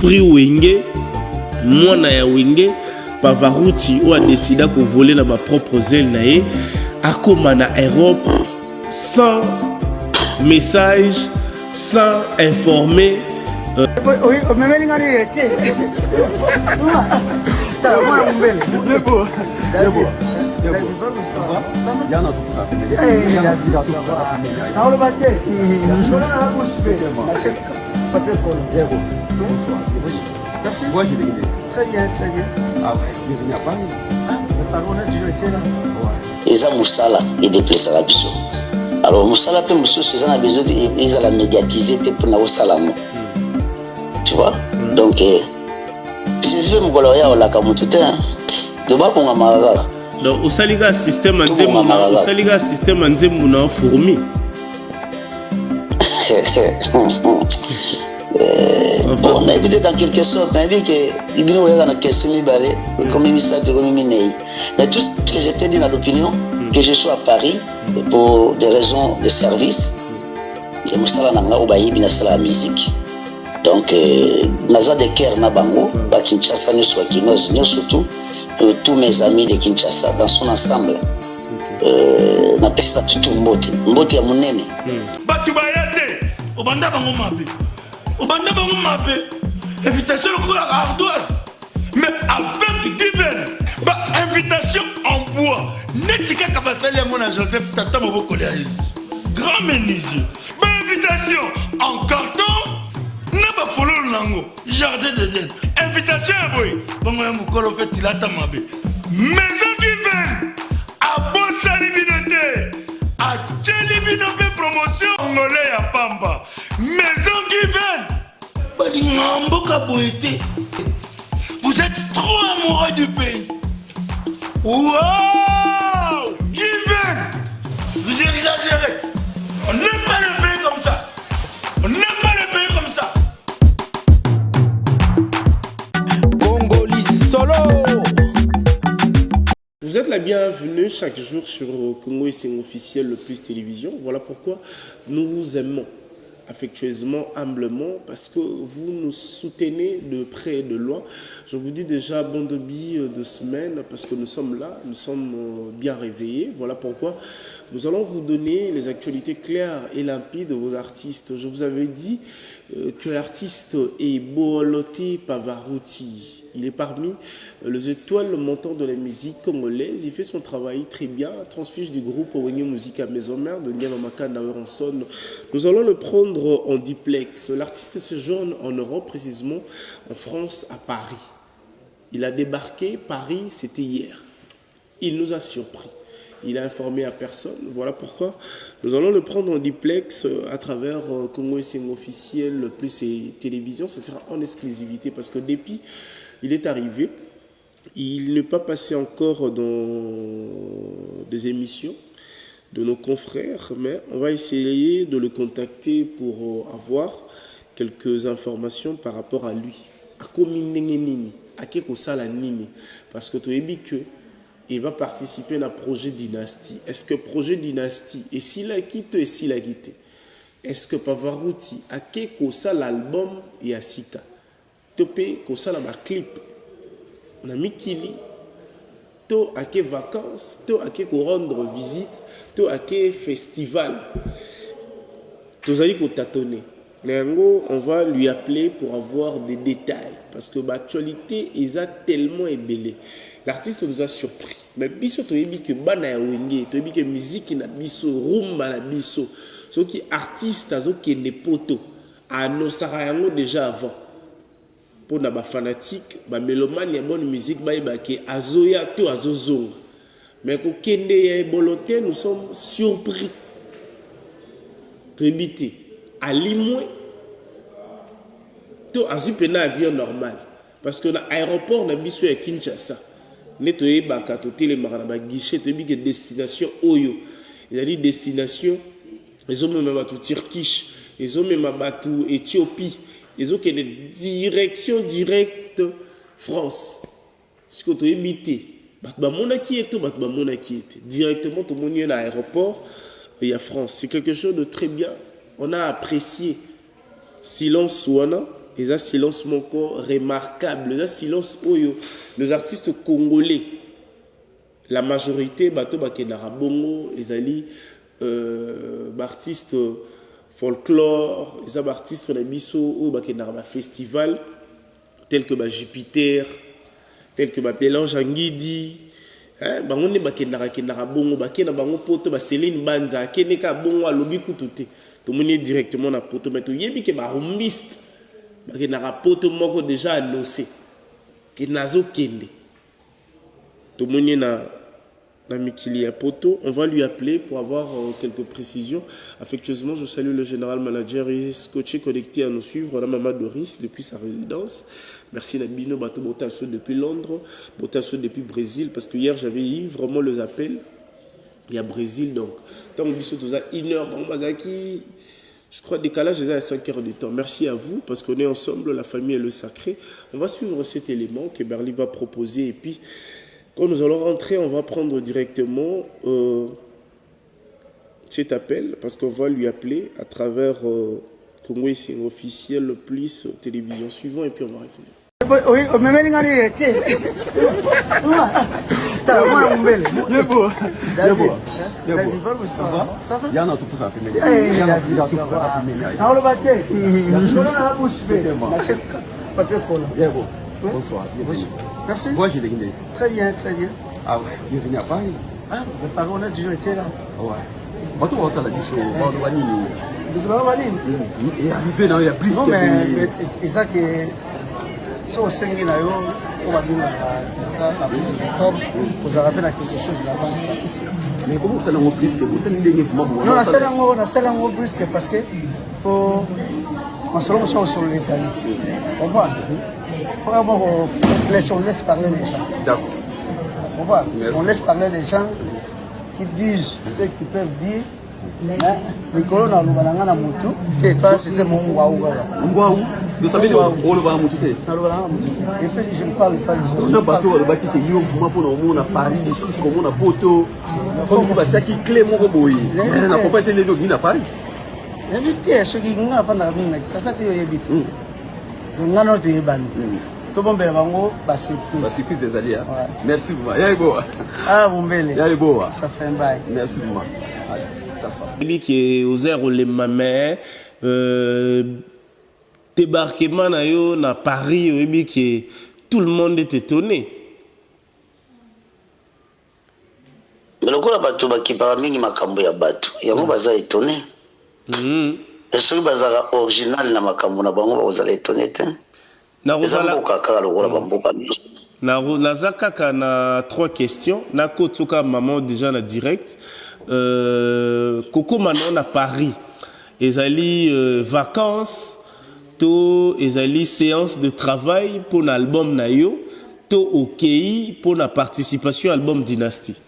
pris Wenge, moi na ya Wenge, Pavarotti ou a décidé de voler dans ma propre zèle nae, à comme en Europe, sans message, sans informer. Oui, mais même quand il était. T'as moi mon bel. Debout. Debout. Yana tout ça. Eh, ya tout ça. Ah, le matin. Je vais la bouche belle. La check. Papier pour Debout. Bonsoir. Merci. Moi j'ai gagné. Très bien, très bien. Ah ouais, je viens à Paris. Le parent a toujours été là. Ouais. Eza musala et déplacer la biso. Alors musala pe muso c'est ça besoin ils la médiatiser pour na osala. Tu vois? Donc je vais me colorer au lac Moutoute. De bas pour ma donc au saliga système en fourmi. Bon, on a évité dans quelque sorte, on a vu que il y a une question comme il ça mais tout ce que j'ai fait dit dans l'opinion que je sois à Paris pour des raisons de service et musala nanga obayibi na sala musique. Donc naza de cœur na bango ba Kinshasa ne soit kinoz surtout tous mes amis de Kinshasa dans son ensemble. Na pesa tout mbote ya munene. Batu bayate obanda bango mabe. Obanda bango mabe. Invitation pour la ardoise. Mais avec divers ba invitation en bois. Netika kabasali ya mona Joseph Tata Moboko Léaïs. Grand menuisier. Ba invitation en carton. N'a follow nango jardin de Dieu. Invitation à boy. Bongo ya mukolo fait tilata mabe. Maison divine. A bossa libinote. A tchelibinote promotion angolais à Pamba. Maison divine. Bali ngambo kaboete. Vous êtes trop amoureux du pays. Wow! Divine. Vous exagérez. On n'aime pas le pays comme ça. On n'aime pas le pays comme ça. Vous êtes la bienvenue chaque jour sur Congo Sing officiel le plus télévision. Voilà pourquoi nous vous aimons affectueusement, humblement, parce que vous nous soutenez de près et de loin. Je vous dis déjà bon début de semaine, parce que nous sommes là, nous sommes bien réveillés. Voilà pourquoi nous allons vous donner les actualités claires et limpides de vos artistes. Je vous avais dit que l'artiste est Booloté Pavarotti. Il est parmi les étoiles montantes de la musique congolaise. Il fait son travail très bien. Transfuge du groupe Wenge Musique à Maison Mère de Niamamaka Naweranson. Nous allons le prendre en duplex. L'artiste séjourne en Europe, précisément en France, à Paris. Il a débarqué. Paris, c'était hier. Il nous a surpris. Il a informé à personne. Voilà pourquoi nous allons le prendre en duplex à travers Congo Sing officiel plus et télévision. Ce sera en exclusivité parce que depuis il est arrivé, il n'est pas passé encore dans des émissions de nos confrères, mais on va essayer de le contacter pour avoir quelques informations par rapport à lui. À parce que tu as dit que il va participer à un projet dynastie. Est-ce que projet dynastie, et s'il a quitté, et s'il a quitté, est-ce que Pavarotti a quelque ça l'album et à Sika? Topé, comme ça, la clip. On a mis Kili. To a que vacances, to a que rendre visite, to a que festival. Tous allez qu'on tâtonner. On va lui appeler pour avoir des détails. Parce que l'actualité est tellement ébellée. L'artiste nous a surpris. Mais biso to yebi que bana ya wenge, to yebi que musique na biso, rumba na biso. Ce qui artiste azo qui ne poto. A no sarayango déjà avant. Pour les fanatiques, les mélomanes, il y a bonne musique, qui azoya tout azozong. Mais quand kende ya boloté, nous sommes surpris. Trébité. À Limoux, tout azupena avion normal. Parce que l'aéroport n'a biso ya Kinshasa. Netoye bakato télémarana ba guichet, to bi que destination Oyo. Il a dit destination, ils ont même bateau Turkish, ils ont même bateau Éthiopie. Ils ont une direction directe France. Ce que tu as évité. Directement, tout le monde est à l'aéroport. Il y a France. C'est quelque chose de très bien. On a apprécié Silence Souana. Et ça, silence mon corps remarquable. Ça, silence oyo. Les artistes congolais, la majorité, bateau bakenara bongo, ils artistes folklore, ils artistes na biso ou bakenara festival tel que Jupiter, tel que Pélange Angidi. Bango ne bakenara bongo, bakena bango poto Céline Banza, keneka bongo alobi kututé. Tout le monde directement na poto, mais tout yebi ke ba rumbiste. Parce que poto moko déjà annoncé que nazo kende tout le monde na mikili à poto. On va lui appeler pour avoir quelques précisions. Affectueusement, je salue le général manager et scotché connecté à nous suivre, la maman Doris depuis sa résidence. Merci Nabino Bato Botasso depuis Londres, Botasso depuis Brésil, parce que hier j'avais eu vraiment les appels. Il y a Brésil donc. Tant que nous avons 1 heure, je crois décalage à 5 heures de temps. Merci à vous parce qu'on est ensemble, la famille est le sacré. On va suivre cet élément que Berly va proposer et puis quand nous allons rentrer, on va prendre directement cet appel parce qu'on va lui appeler à travers Congo Sing officiel plus télévision suivant et puis on va revenir. Oui, mais bonsoir. Merci. Moi, j'ai déguisé. Très bien, très bien. Ah ouais, il est venu à Paris. Ah, mes parents, on a toujours été là. Ouais. Moi, tu vois, la biso, et arrivé là, il y a plus non, mais c'est ça que si on sait qu'il y a on va dire ça, la réforme, vous avez quelque chose là-bas. Mais comment ça l'a repris que vous savez non, ça l'a repris parce que faut on se lance sur les amis. On voit. On laisse parler les gens. D'accord. On voit. On laisse parler les gens qui disent ce qu'ils peuvent dire. Mais quand on a le moto, c'est pas si c'est mon waouh. Waouh. Vous savez, on le va moto. Et puis je ne parle pas. On a bateau, le bâti qui est ouvert pour nous, on a Paris, les sous comme on a Poto. Comme si bâti qui clé mon robot. On n'a pas été les deux à Paris. Éviter ce qui n'a pas la mine, ça ça fait éviter. On a notre ban. Tout bon ben bango, bah surprise des alliés. Merci beaucoup. Yaïbo. Ah mon bel. Yaïbo. Ça fait un bail. Merci beaucoup. Allez, ça se passe. Lui qui est aux airs les mamans, débarquement na yo na Paris, oui qui tout le monde est étonné. Mais le coup là bateau qui parle mingi makambo ya bateau, yango baza étonné. Est-ce que bazara original na makambo na bango vous allez étonner te? Na zakaka na 3 questions. Na kotoka maman déjà na direct. Koko manon na Paris. Ezali vacances, to ezali séance de travail pour l'album na yo, to OK pour la participation à l'album Dynastie.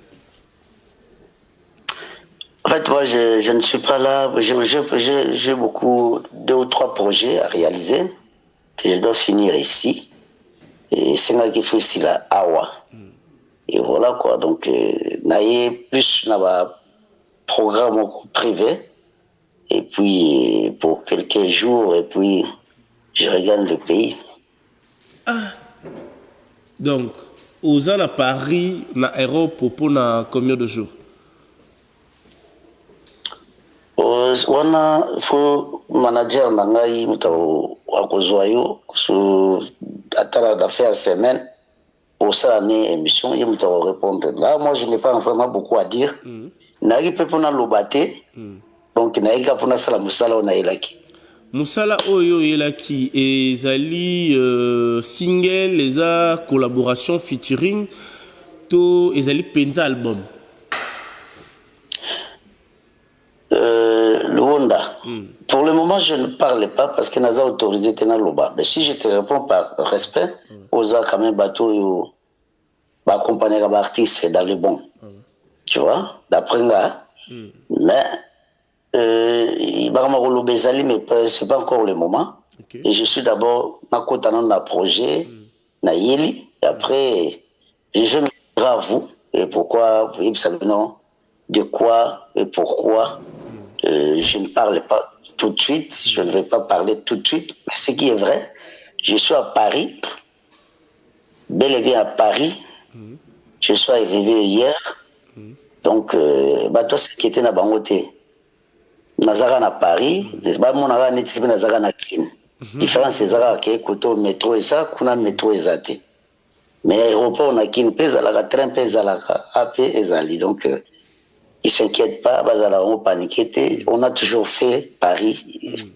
En fait, moi, je ne suis pas là. J'ai beaucoup, 2 ou 3 projets à réaliser que je dois finir ici. Et c'est là qu'il faut ici la Awa. Et voilà quoi. Donc, naïe plus dans programme privé. Et puis, pour quelques jours, et puis, je regagne le pays. Ah. Donc, aux à Paris, na aéroport pour combien de jours? Wana fo manager mangai mutao akozwayo so atala d'affaires semaine pour ça année émission il mutao répondre là. Moi je n'ai pas vraiment beaucoup à dire. Nari pe pona lobate donc nari ka pona sala musala ona elaki musala oyo elaki ezali single les a collaboration featuring to ezali penza album. Pour le moment, je ne parle pas parce que Naza autorisé Tena Loba. Mais si je te réponds par respect, Oza quand même bateau va accompagner l'artiste dans le bon. Tu vois, d'après là. Mais il va me relobezali, mais c'est pas encore le moment. Et je suis d'abord na côté dans un projet, na yeli. Et après, je vais me dire à vous et pourquoi, vous savez non, de quoi et pourquoi. Je ne parle pas tout de suite, je ne vais pas parler tout de suite. Mais ce qui est vrai, je suis à Paris, bel et bien à Paris. Je suis arrivé hier. Donc, toi, ce qui était dans Bangote, Nazara à Paris, mon ara n'est pas Nazara à Kin. Différence, c'est Zara qui est côté métro et ça, qu'on a métro et ça. Mais l'aéroport, on a Kin, pèse à la train, pèse à la AP et Zali. Donc, ils ne s'inquiètent pas, on paniqué. On a toujours fait Paris.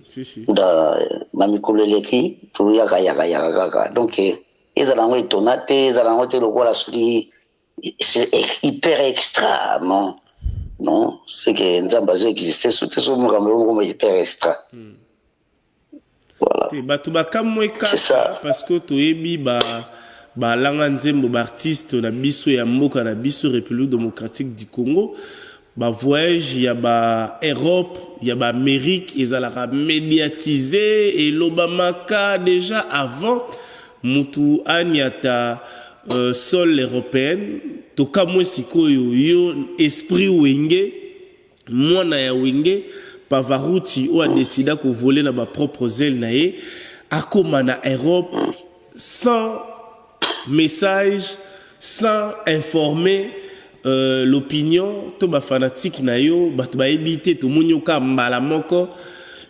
Dans Mamikouleleki, tout yaga. Donc, ils ont étonné, ils ont été le roi c'est hyper extra, non? Non, c'est que Nzambazo existait, surtout sur mon Cameroun, hyper extra. Voilà. C'est ça. Parce que tu es l'anganzembo artiste na biso ya mboka na biso République démocratique du Congo. Voyage, il y a Europe, il y a Amérique, ils ont médiatisé et l'Obamaka déjà avant Moutou Anyata. Sol européenne to kamwe sikoyo yo esprit wenge mwana ya wenge Pavarotti ou a décidé ko voler na ba propre ailes na ye akoma na Europe sans message, sans informer l'opinion to ba fanatique na yo ba to ba ebité to munyoka mbala moko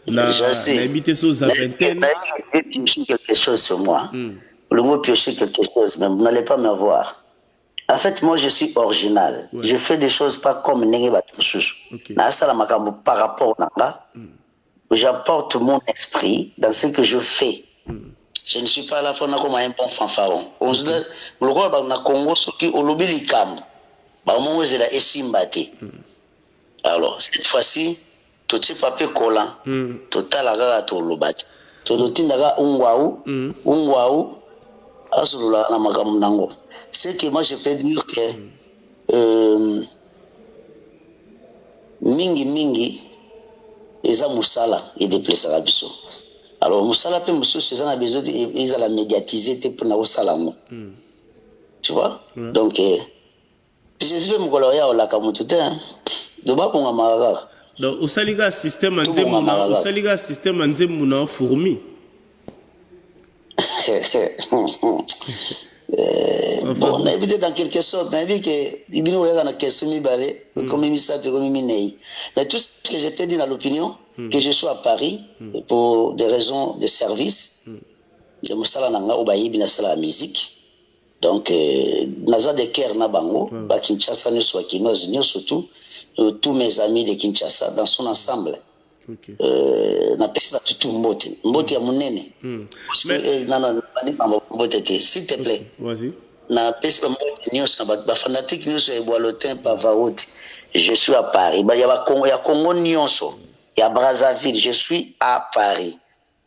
na ebité so za vingtaine quelque chose sur moi. Le mot piocher quelque chose, mais vous n'allez pas me voir. En fait, moi, je suis original. Ouais. Je fais des choses pas comme Nengue Batoussous. Par rapport à ça, j'apporte mon esprit dans ce que je fais. Je ne suis pas à la fois comme un bon fanfaron. On se dit, le roi dans le Congo, ce qui est au lobby du Cam, moi, j'ai la Essimbate. Alors, cette fois-ci, tout ce papier collant, tout à la gare à tout le bâti. Tout le temps, Ungwaou, c'est que moi je peux dire que mingi eza musala et déplacer la biso. Alors musala pe musu c'est ça besoin ils la médiatiser pour na musala mo. Tu vois? Donc je suis mon coloria au lac Mutute de ba ponga maraga. Donc au saliga système anzemuna fourmi. Bon, on a évité dans quelque sorte, on a vu que il y a une question comme mais tout ce que j'ai dit dans l'opinion, que je sois à Paris pour des raisons de service, je me sala nanga obayi bina sala la musique. Donc naza de Ker na bango, ba Kinshasa ne soit kinoz surtout tous mes amis de Kinshasa dans son ensemble. Okay. Na pesa tout mbote ya munene s'il te plaît vas-y na pesa mbote nyos na ba fanatique nyos ya Boalotin Pavarotti je suis à Paris il y a Congo nyonso il y a Brazzaville je suis à Paris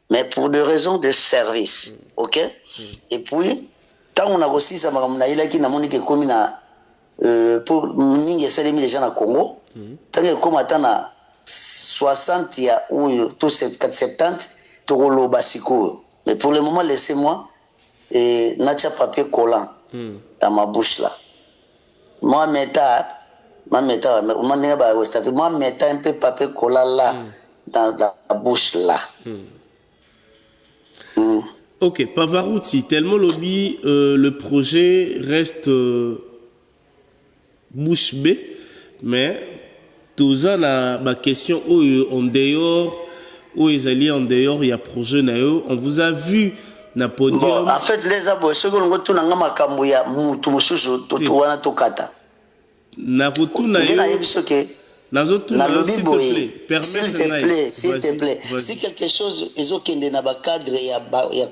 mais pour des raisons de service OK et puis tant on a aussi ça na ila ki na monique comme na pour mingi salemi les gens na Congo tant que comme atana 60 il y a ou tout 70 tokolo basiko mais pour le moment laissez-moi natia papier collant dans ma bouche là moi meta un peu papier collant là dans la bouche là. OK, Pavarotti tellement lobby le projet reste bouche bée mais tout ça ma question en dehors où ils allaient en dehors il y a projet nayo on vous a vu na podium. Bon, en fait les abo ce que nous tu nanga makambo ya mutu mususu to wana to kata na rotuna yo na zotuna s'il te plaît si quelque chose ils ont kende na ba cadre ya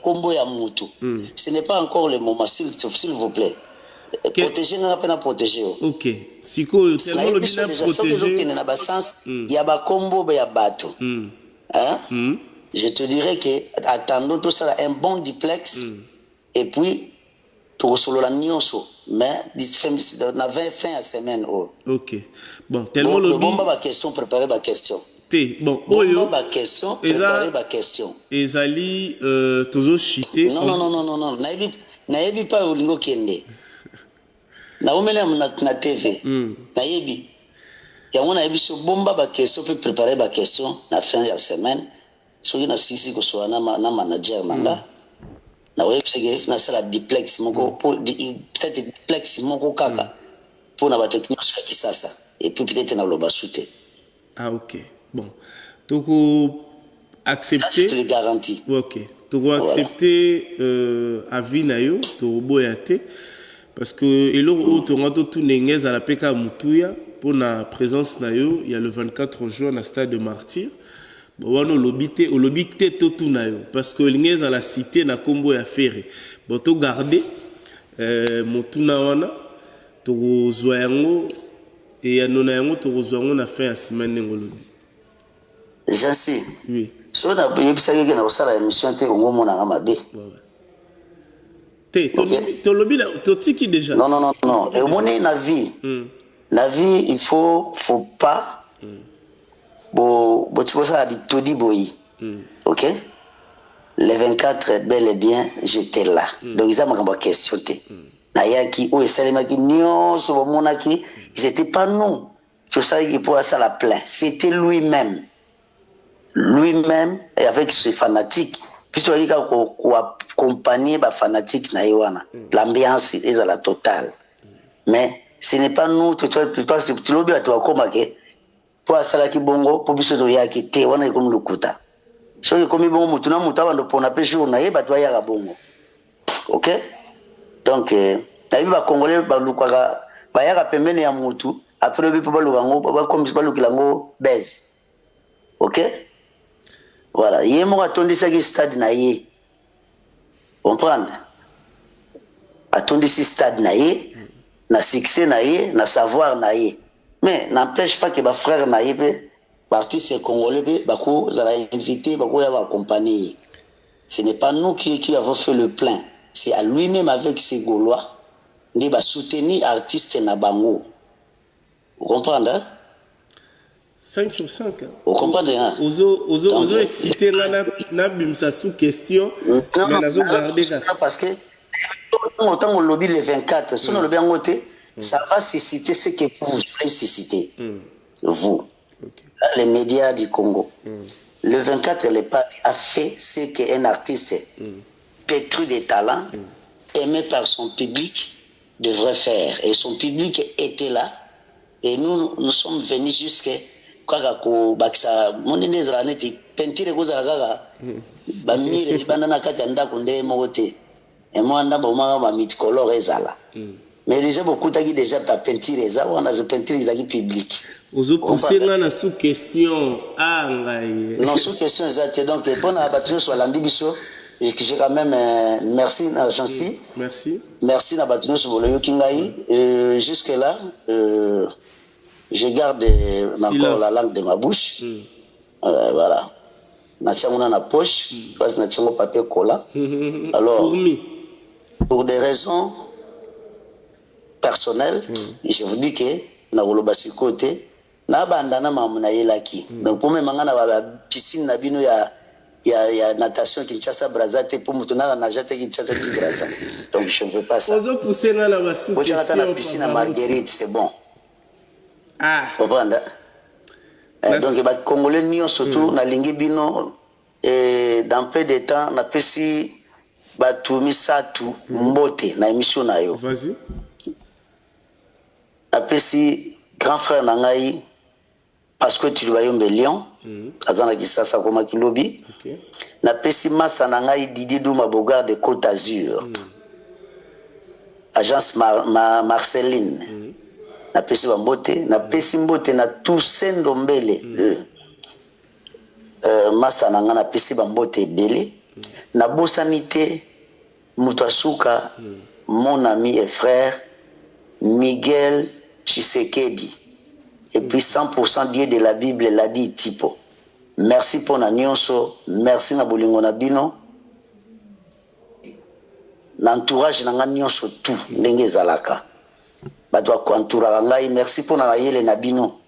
kombo ya mutu ce n'est pas encore le moment s'il vous plaît. Protéger n'a pas protéger. OK. Siko tellement le bien protéger. Na ba sens ya ba kombo ya bato. Hein? Je te dirais que attendons tout ça un bon duplex et puis tout solo la nyonso mais na 20 fin à semaine. OK. Bon, tellement le bon ba question préparer ba question. Bon, oyo ba question préparer ba question. Ezali toujours chité. Non. Naebi pas olingo kende. Na omela na TV na yebi ya mona yebi so bomba ba question peut préparer ba question na fin de semaine so na sisi ko so na manager manga na oui que na sala duplex moko peut-être duplex moko kaka pour na bato qui ça et puis peut-être na loba souté. Ah ok. Bon. Donc accepter. Je te le garantis. Ok. Tu vas accepter avis na yo to boyate parce que elo auto ngato tout nengez à la PK Mutuya pour la présence na yo il y a le 24 juin na stade de Martyr. Bon on lobité tout na yo parce que nengez à la cité na kombo ya ferré. Bon to garder motuna wana to zoyango et anona yango to zoyango na fin ya semaine ngolobi. J'en sais. Oui. Si on a payé ça que na osala émission te ngo mona nga mabe. Ton lobby là, ton tiki déjà. Non. Et au moins la vie. La vie, il faut pas. Bon, tu vois ça, dit tout dit boy. Ok? Les 24, bel et bien, j'étais là. Donc, ils ont ma question. Nayaki, ou Salema qui nyon, sur mon aki, c'était pas nous. Tu sais, il pourrait ça la plaindre. C'était lui-même. Lui-même, et avec ses fanatiques. Puisque tu as accompagner les fanatiques na Yoana. L'ambiance est à la totale. Mais ce n'est pas nous, tu l'obis à toi comme pour ça qui bongo, pour biso to yaki te, wana comme le kuta. So y comme bongo, mutuna mutawa ndo pona pe jour na yeba to ya bongo. Ok? Donc, na biba congolais ba lukwaka ba ya pembeni ya mutu, après le bipo ba lukango, ba comme ba lukilango base. Ok? Voilà, yemo atondi sa ki stade na ye. Comprendre? Atondi si stade na ye, na succès na ye, na savoir na ye. Mais n'empêche pas que ma frère na ye, l'artiste congolais, bako zala invité, bako ya va accompagner. Ce n'est pas nous qui avons fait le plein. C'est à lui-même avec ses Gaulois, de va soutenir artiste na bango. Vous comprenez? Hein? 5 sur 5. Vous comprenez? Hein? Ozo excité na bimsa sous question. Mais nazo garder ça. Parce que autant on lobby les 24, si on lobby en côté, ça va susciter ce que vous voulez susciter. Vous. Okay. Là, les médias du Congo. Le 24, le parti a fait ce qu'un artiste pétri de talent, aimé par son public, devrait faire. Et son public était là. Et nous sommes venus jusqu'à Kwagako Baksa. Mon inezra neti pentire koza gaga. Bamire banana katanda kunde mote. Et moi ndamba ma mitcolore ezala. Mais les gens beaucoup qui déjà ta peinture eza on a peinture ezaki public. Ozo pousser na sous question ngai. Non sous question exacte donc pour na battre sur la biso et que j'ai quand même merci à Jancy. Merci. Merci na battre sur le yokingai jusque là je garde encore la langue de ma bouche. Voilà. Na tiamona na poche parce na tiamo papier cola. Alors pour des raisons personnelles, je vous dis que na woloba sikote na bandana mamuna yelaki. Donc pour me mangana ba piscine na bino ya natation Kinshasa Brazate pour mutuna na jate Kinshasa Brazza. Donc je ne veux pas ça. Ozo pousser na la basu. Moi j'attends la piscine à Marguerite, c'est bon. Ah. Vous comprenez? Donc les Congolais n'y ont surtout na lingi bino et dans peu de temps na pesi batumi satu mbote na émission na yo. Vas-y. Apesi grand frère nangai parce que tu vas yombe Lyon azana kisasa koma kilobi. OK. Na pesi masa nangai Didier Douma Bogar de Côte d'Azur. Agence Marceline. Na pesi mbote, na pesi mbote na Toussaint Ndombele. Masa nanga na pesi mbote belé. Na bosanité Mutasuka mon ami et frère Miguel Tshisekedi. Et puis 100% Dieu de la Bible l'a dit tipo. Merci pour la nyonso, merci na bolingo na bino. L'entourage na nyonso tout ndenge zalaka. Ba doit contoura ngai merci pour na yele na bino.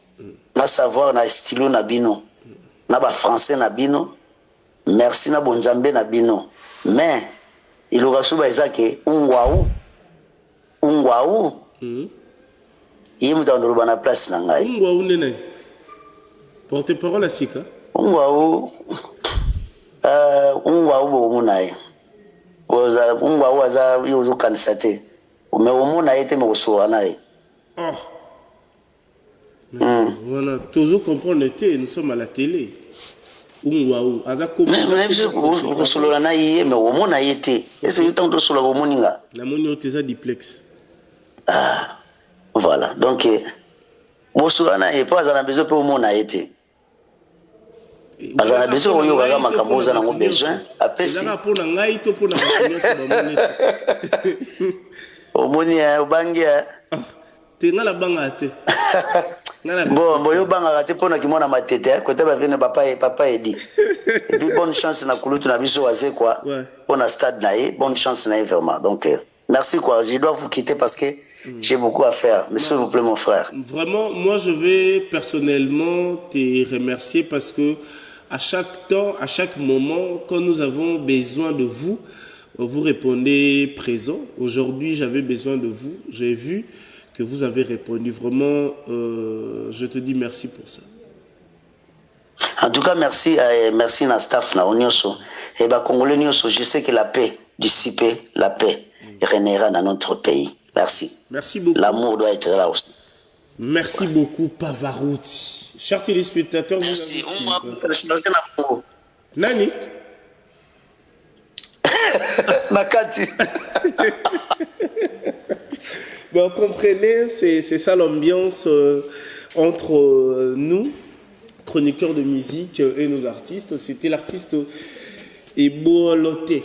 Na savoir na stylo na bino. Na ba français na bino. Merci na bonzambe na bino. Mais il aura souba ezake ungwaou. Il dans le bon place nangai. Ungwaou nene. Porte-parole à Sika. Ungwaou bomunaye. oza ungwa waza yozo kanisate mais omona été me recevoir nae. Voilà, toujours comprendre était, nous sommes à la télé. Ungwa aza comme mais solo na yé mais omona été. Est-ce que tant de solo omoninga? La moni oteza duplex. Ah voilà, donc bon solo na yé pas à la besoin pour omona été. Azana besoin oyo kaka makambo za nango besoin apesi. Ezaka pona ngai to pona makambo so bamonete. Omoni obangia. Tenga la banga te. Bon, yo banga te pona ki mona matete côté ba vene papa edi. Et puis bonne chance na kulutu na biso waze quoi. Pona stade nae, bonne chance nae vraiment. Donc merci quoi, je dois vous quitter parce que j'ai beaucoup à faire. Mais s'il vous plaît mon frère. Vraiment, moi je vais personnellement te remercier parce que à chaque temps, à chaque moment, quand nous avons besoin de vous, vous répondez présent. Aujourd'hui, j'avais besoin de vous. J'ai vu que vous avez répondu. Vraiment, je te dis merci pour ça. En tout cas, merci na staff na onyoso. Et ba Congolais nyoso, je sais que la paix, dissiper la paix, régnera dans notre pays. Merci. Merci beaucoup. L'amour doit être là aussi. Merci beaucoup, Pavarotti. Chers téléspectateurs, merci. Nani? Nakati. Vous comprenez, c'est ça l'ambiance entre nous, chroniqueurs de musique, et nos artistes. C'était l'artiste Ebolote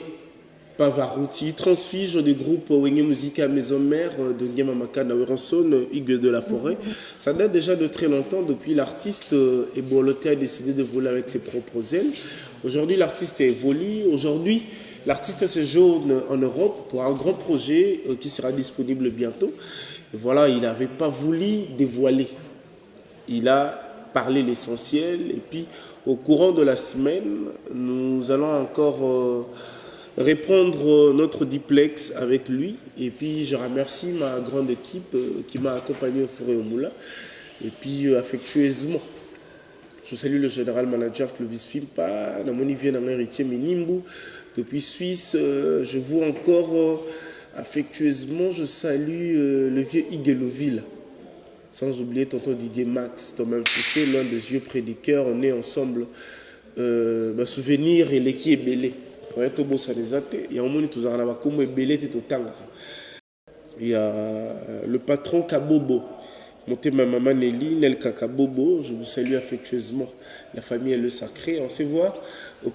Pavarotti, transfige du groupe Wenge Musica Maison Mère de Ngemamaka Naweranson, Hugues de la Forêt. Ça date déjà de très longtemps, depuis l'artiste Ebolote a décidé de voler avec ses propres ailes. Aujourd'hui, l'artiste évolue. Aujourd'hui, l'artiste séjourne en Europe pour un grand projet qui sera disponible bientôt. Et voilà, il n'avait pas voulu dévoiler. Il a parlé l'essentiel. Et puis, au courant de la semaine, nous allons encore répondre notre duplex avec lui. Et puis, je remercie ma grande équipe qui m'a accompagné au Four et au Moulin. Et puis, affectueusement, je salue le général manager Clovis Fimpa, Namoni vient d'un héritier Menimbu. Depuis Suisse, je vois encore affectueusement, je salue le vieux Igueloville. Sans oublier tonton Didier Max, Thomas Foussé, l'un des yeux près du cœur. On est ensemble. Ma souvenir, il est qui est belé. Il y a un moment où il y a le patron Kabobo. Monté ma maman Nelly, Nel Kakabobo, je vous salue affectueusement. La famille est le sacré. On se voit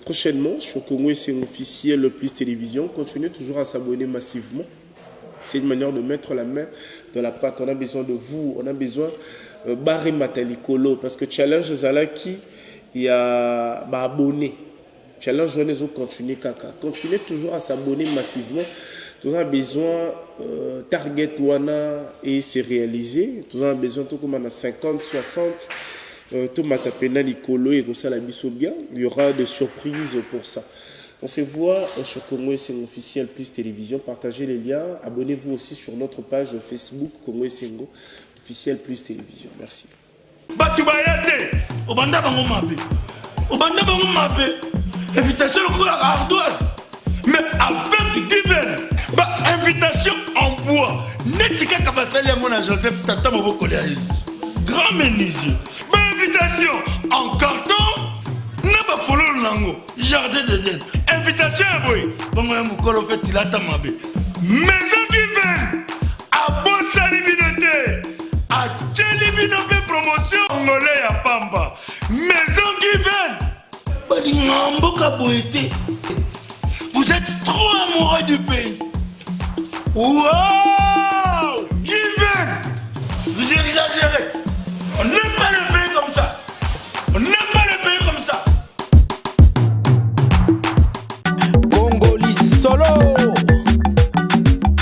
prochainement sur Congo et c'est officiel le plus télévision. Continuez toujours à s'abonner massivement. C'est une manière de mettre la main dans la pâte. On a besoin de vous. On a besoin de Barré Matalikolo. Parce que Challenge Zalaki, il y a abonné. Challenge Journée, continuez Kaka. Continuez toujours à s'abonner massivement. Nous avons besoin target wana et c'est réalisé. Nous avons besoin tout comme on a 50, 60 tout matapena likolo et comme ça la biso bien. Il y aura des surprises pour ça. On se voit sur Congo et Sengo officiel plus télévision. Partagez les liens. Abonnez-vous aussi sur notre page Facebook Congo et Sengo officiel plus télévision. Merci. Batubayate, obanda bango mabe. Obanda bango mabe. Invitation à ardoise. Mais avec divin. Invitation en bois. Netika Kabasali à mon Joseph Tata Moboko grand menuisier. Invitation en carton. N'a pas follow lango. Jardin de Dieu. Invitation à boy. Bon, Mokolo fait il a tamabé. Maison divine. À Bossa Libinoté. À Tchelibinoté promotion. Angolais à Pamba. Maison divine. Badingamboka boité. Vous êtes trop amoureux du pays. Wow! Given! Vous exagérez! On n'aime pas le